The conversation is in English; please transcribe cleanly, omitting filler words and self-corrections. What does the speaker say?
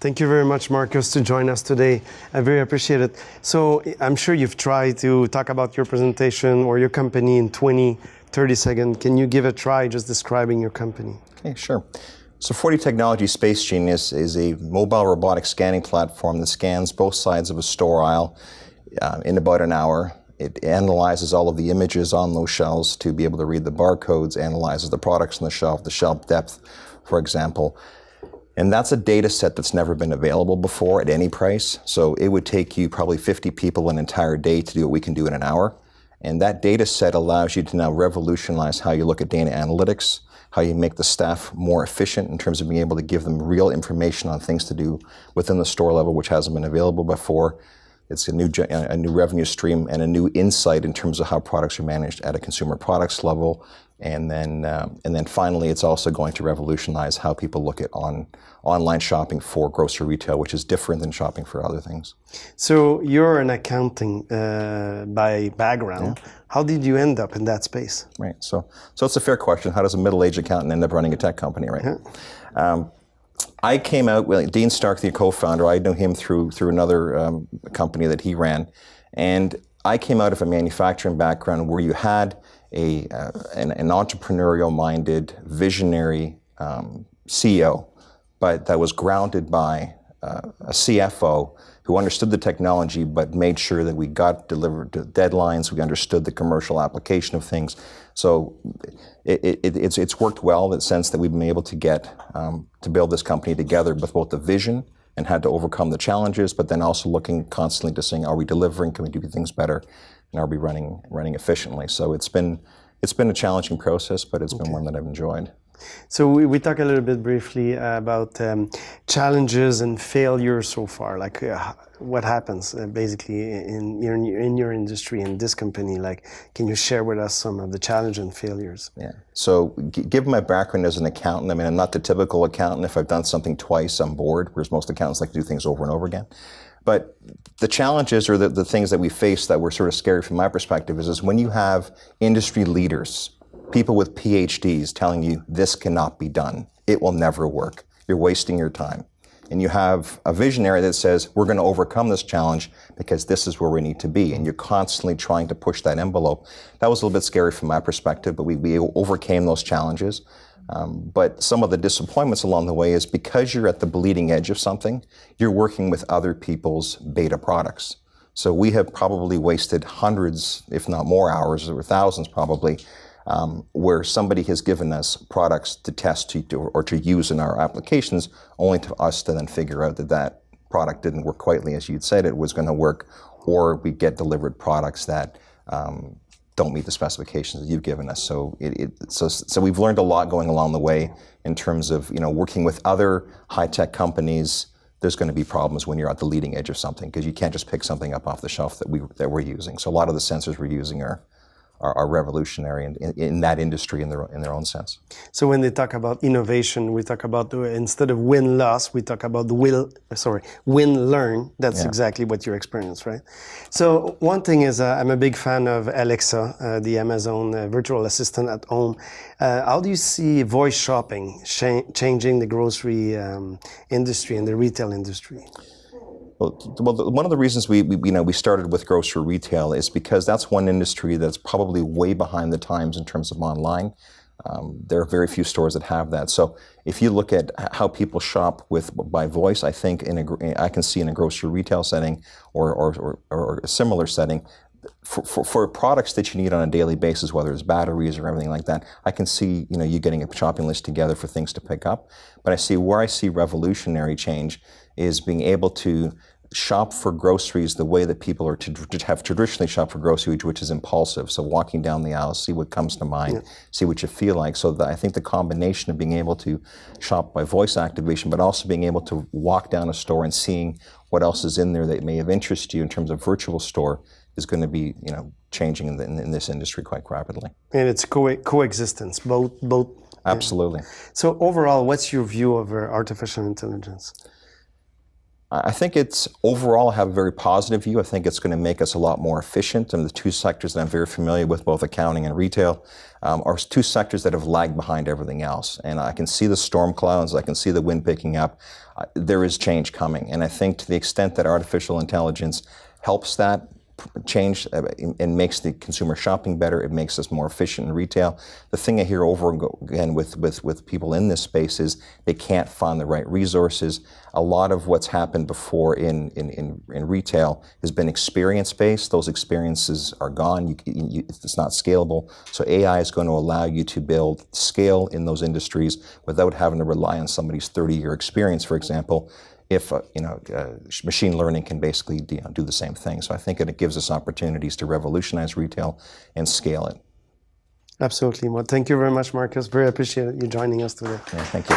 Thank you very much, Marcus, to join us today. I very appreciate it. So I'm sure you've tried to talk about your presentation or your company in 20, 30 seconds. Can you give a try just describing your company? Okay, sure. So 4D Technology Space Genius is a mobile robotic scanning platform that scans both sides of a store aisle in about an hour. It analyzes all of the images on those shelves to be able to read the barcodes, analyzes the products on the shelf depth, for example. And that's a data set that's never been available before at any price. So it would take you probably 50 people an entire day to do what we can do in an hour. And that data set allows you to now revolutionize how you look at data analytics, how you make the staff more efficient in terms of being able to give them real information on things to do within the store level, which hasn't been available before. It's a new revenue stream and a new insight in terms of how products are managed at a consumer products level. And then finally, it's also going to revolutionize how people look at online shopping for grocery retail, which is different than shopping for other things. So you're an accounting by background. Yeah. How did you end up in that space? Right. So it's a fair question. How does a middle-aged accountant end up running a tech company, right? Yeah. I came out with Dean Stark, the co-founder. I knew him through another company that he ran, and I came out of a manufacturing background where you had an entrepreneurial-minded, visionary CEO, but that was grounded by a CFO who understood the technology but made sure that we got delivered to deadlines, we understood the commercial application of things. So it's worked well in the sense that we've been able to get to build this company together with both the vision and had to overcome the challenges, but then also looking constantly to saying, are we delivering, can we do things better, and are we running efficiently? So it's been a challenging process, but it's been one that I've enjoyed. So we talk a little bit briefly about challenges and failures so far, like what happens basically in your industry, in this company. Like, can you share with us some of the challenges and failures? Yeah. So given my background as an accountant, I mean, I'm not the typical accountant. If I've done something twice, I'm bored, whereas most accountants like to do things over and over again. But the challenges or the things that we face that were sort of scary from my perspective is when you have industry leaders, people with PhDs telling you this cannot be done, it will never work, you're wasting your time. And you have a visionary that says, we're going to overcome this challenge because this is where we need to be. And you're constantly trying to push that envelope. That was a little bit scary from my perspective, but we overcame those challenges. But some of the disappointments along the way is because you're at the bleeding edge of something, you're working with other people's beta products. So we have probably wasted hundreds, if not more hours, or thousands probably, where somebody has given us products to test or to use in our applications, only to us to then figure out that product didn't work quite as you'd said it was going to work, or we get delivered products that don't meet the specifications that you've given us. So so we've learned a lot going along the way in terms of working with other high-tech companies. There's going to be problems when you're at the leading edge of something because you can't just pick something up off the shelf that we're using. So a lot of the sensors we're using are revolutionary in that industry in their own sense. So when they talk about innovation, we talk about instead of win-loss, we talk about win-learn. That's exactly what you experience, right? So one thing is I'm a big fan of Alexa, the Amazon virtual assistant at home. How do you see voice shopping changing the grocery industry and the retail industry? Well, one of the reasons we started with grocery retail is because that's one industry that's probably way behind the times in terms of online. There are very few stores that have that. So if you look at how people shop by voice, I think I can see in a grocery retail setting or a similar setting, for products that you need on a daily basis, whether it's batteries or everything like that, I can see you getting a shopping list together for things to pick up. But where I see revolutionary change is being able to shop for groceries the way that people have traditionally shopped for groceries, which is impulsive. So walking down the aisle, see what comes to mind, see what you feel like. So I think the combination of being able to shop by voice activation, but also being able to walk down a store and seeing what else is in there that may have interested you in terms of virtual store is going to be changing in this industry quite rapidly. And it's coexistence, both. Absolutely. So overall, what's your view of artificial intelligence? I think it's overall I have a very positive view. I think it's going to make us a lot more efficient. And the two sectors that I'm very familiar with, both accounting and retail, are two sectors that have lagged behind everything else. And I can see the storm clouds. I can see the wind picking up. There is change coming. And I think to the extent that artificial intelligence helps that change and makes the consumer shopping better, it makes us more efficient in retail. The thing I hear over and again with people in this space is they can't find the right resources. A lot of what's happened before in retail has been experience-based. Those experiences are gone. It's not scalable. So AI is going to allow you to build scale in those industries without having to rely on somebody's 30-year experience, for example, if machine learning can basically do the same thing. So I think it gives us opportunities to revolutionize retail and scale it. Absolutely. Well, thank you very much, Marcus. Very appreciate you joining us today. Yeah, thank you.